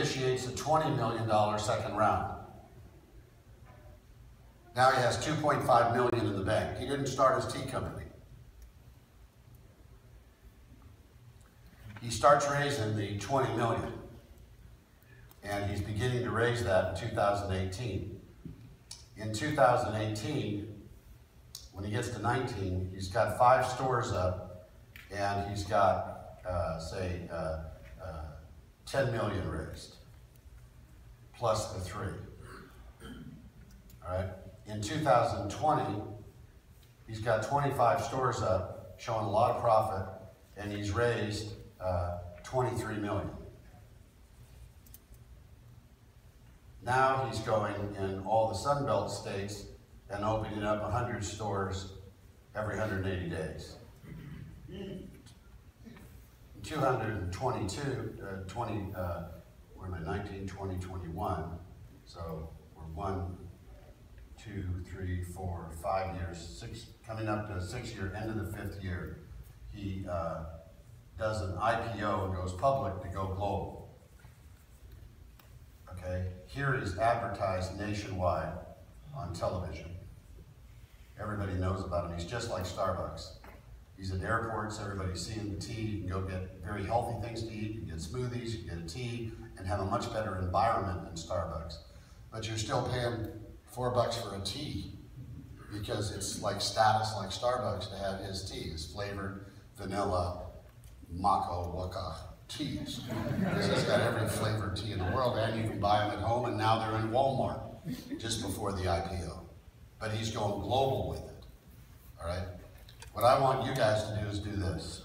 initiates a $20 million second round. Now he has $2.5 million in the bank. He didn't start his tea company. He starts raising the $20 million, and he's beginning to raise that in 2018. In 2018, when he gets to 19, he's got 5 stores up, and he's got, say, 10 million raised, plus the 3. All right? In 2020, he's got 25 stores up, showing a lot of profit, and he's raised 23 million. Now he's going in all the Sunbelt states and opening up 100 stores every 180 days. 222, 19, 20, 21. So we're 1, 2, 3, 4, 5 years, 6, coming up to 6 year, end of the 5th year. He does an IPO and goes public to go global. Okay, here he's advertised nationwide on television. Everybody knows about him. He's just like Starbucks. He's at airports, everybody's seeing the tea. You can go get very healthy things to eat. You can get smoothies, you can get a tea, and have a much better environment than Starbucks. But you're still paying $4 for a tea because it's like status like Starbucks to have his tea. His flavored vanilla maca waka teas. Because he's got every flavored tea in the world, and you can buy them at home, and now they're in Walmart just before the IPO. But he's going global with it, all right? What I want you guys to do is do this.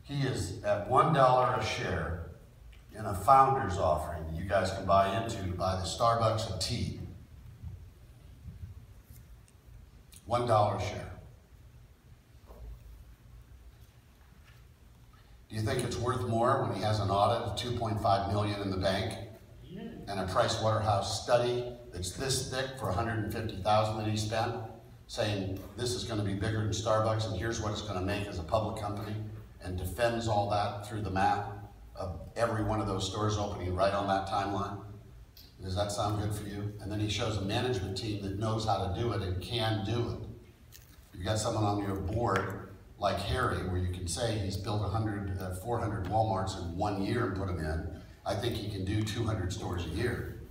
He is at $1 a share in a founder's offering that you guys can buy into to buy the Starbucks of tea. $1 a share. Do you think it's worth more when he has an audit of $2.5 million in the bank and a Price Waterhouse study that's this thick for $150,000 that he spent, saying this is going to be bigger than Starbucks and here's what it's going to make as a public company, and defends all that through the math of every one of those stores opening right on that timeline? Does that sound good for you? And then he shows a management team that knows how to do it and can do it. You've got someone on your board like Harry, where you can say he's built 400 Walmarts in 1 year and put them in. I think he can do 200 stores a year.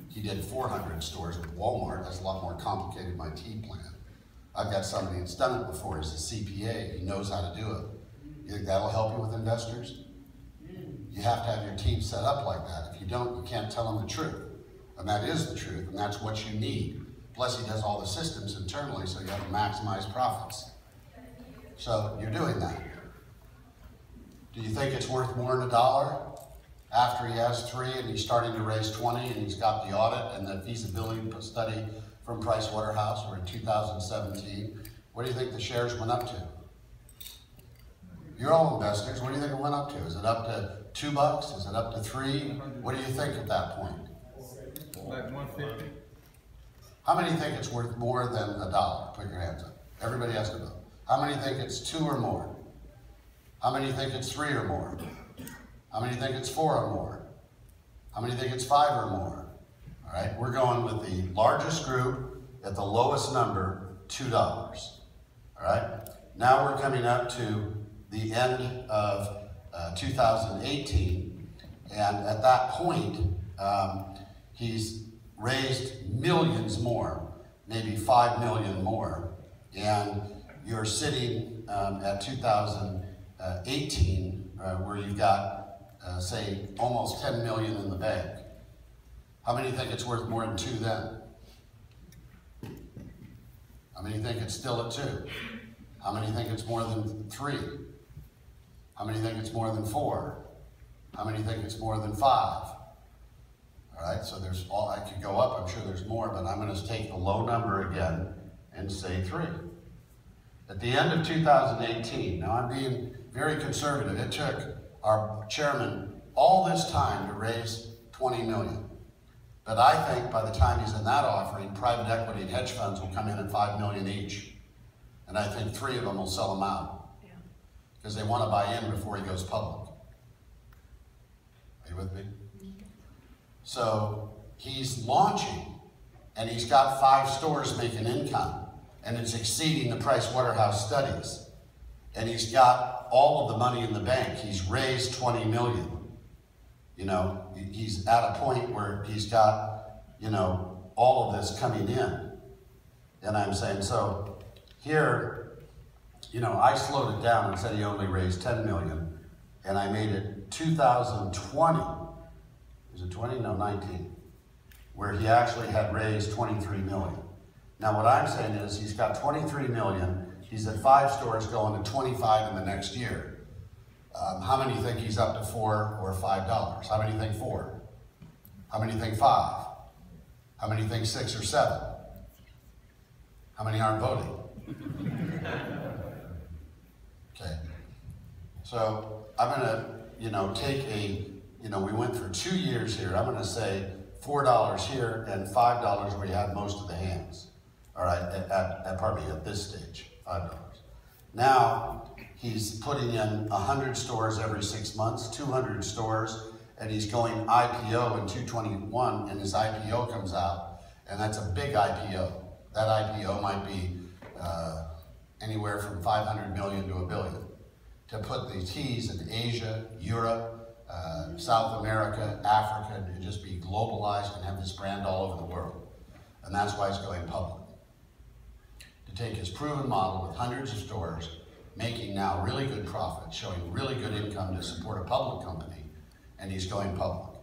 He did 400 stores with Walmart. That's a lot more complicated, my tea plan. I've got somebody that's done it before. He's a CPA. He knows how to do it. You think that'll help you with investors? You have to have your team set up like that. If you don't, you can't tell them the truth. And that is the truth, and that's what you need. Plus, he does all the systems internally, so you have to maximize profits. So you're doing that. Do you think it's worth more than $1 after he has 3 and he's starting to raise 20 and he's got the audit and the feasibility study from Price Waterhouse? We're in 2017. What do you think the shares went up to? You're all investors. What do you think it went up to? Is it up to $2? Is it up to 3? What do you think at that point? Like 150. How many think it's worth more than $1? Put your hands up. Everybody has to vote. How many think it's 2 or more? How many think it's 3 or more? How many think it's 4 or more? How many think it's 5 or more? All right, we're going with the largest group at the lowest number, $2. All right, now we're coming up to the end of 2018, and at that point, he's raised millions more, maybe 5 million more, and you're sitting at 2018 where you've got, say, almost 10 million in the bank. How many think it's worth more than 2 then? How many think it's still at 2? How many think it's more than 3? How many think it's more than 4? How many think it's more than 5? All right, so there's all, I could go up, I'm sure there's more, but I'm going to take the low number again and say 3. At the end of 2018, now I'm being very conservative, it took our chairman all this time to raise 20 million. But I think by the time he's in that offering, private equity and hedge funds will come in at 5 million each. And I think 3 of them will sell him out. Because they want to buy in before he goes public. Are you with with me? So he's launching, and he's got 5 stores making income, and it's exceeding the Price Waterhouse studies. And he's got all of the money in the bank. He's raised 20 million. You know, he's at a point where he's got, you know, all of this coming in. And I'm saying, so here, you know, I slowed it down and said he only raised 10 million, and I made it 2020, is it 20? No, 19, where he actually had raised 23 million. Now what I'm saying is he's got 23 million, he's at 5 stores going to 25 in the next year. How many think he's up to $4 or $5? How many think 4? How many think 5? How many think 6 or 7? How many aren't voting? Okay. So I'm gonna, you know, take a, you know, we went for 2 years here. I'm gonna say $4 here and $5 where you had most of the hands. All right, pardon me, at this stage, $5. Now, he's putting in 100 stores every 6 months, 200 stores, and he's going IPO in 2021, and his IPO comes out, and that's a big IPO. That IPO might be anywhere from 500 million to $1 billion. To put the teas in Asia, Europe, South America, Africa, and just be globalized and have this brand all over the world. And that's why he's going public. To take his proven model with hundreds of stores, making now really good profits, showing really good income to support a public company, and he's going public.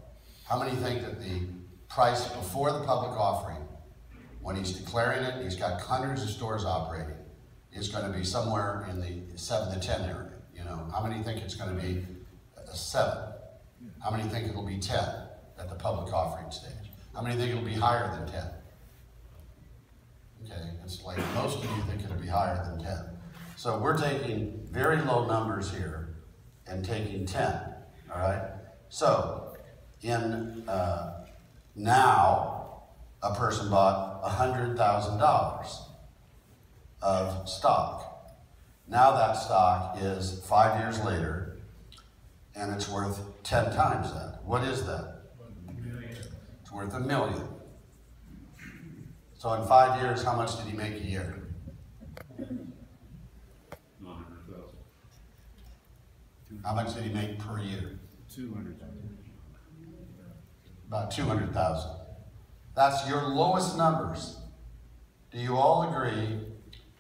How many think that the price before the public offering, when he's declaring it, he's got hundreds of stores operating, is going to be somewhere in the 7 to 10 area? You know, how many think it's going to be 7? How many think it'll be 10 at the public offering stage? How many think it'll be higher than 10? Okay, it's like most of you think it'll be higher than 10. So we're taking very low numbers here and taking 10, all right? So in now, a person bought $100,000 of stock. Now that stock is 5 years later, and it's worth 10 times that. What is that? It's worth $1 million. So in 5 years, how much did he make a year? 900,000. How much did he make per year? 200,000. About 200,000. That's your lowest numbers. Do you all agree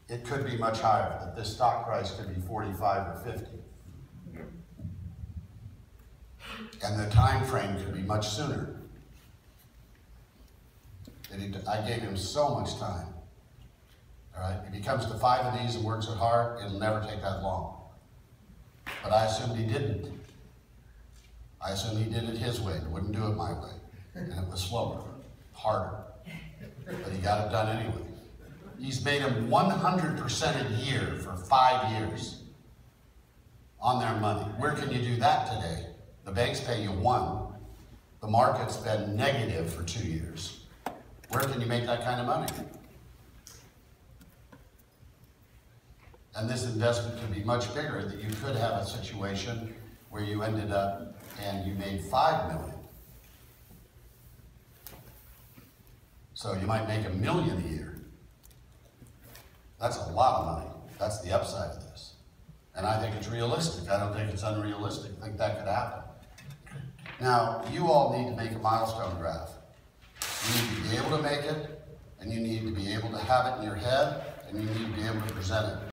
it could be much higher, that this stock price could be 45 or 50? And the time frame could be much sooner. I gave him so much time. All right, if he comes to 5 of these and works it hard, it'll never take that long. But I assumed he didn't. I assumed he did it his way, but wouldn't do it my way. And it was slower, harder. But he got it done anyway. He's made him 100% a year for 5 years on their money. Where can you do that today? The banks pay you 1. The market's been negative for 2 years. Where can you make that kind of money? And this investment could be much bigger, that you could have a situation where you ended up and you made 5 million. So you might make $1 million a year. That's a lot of money. That's the upside of this. And I think it's realistic. I don't think it's unrealistic. I think that could happen. Now, you all need to make a milestone graph. You need to be able to make it, and you need to be able to have it in your head, and you need to be able to present it.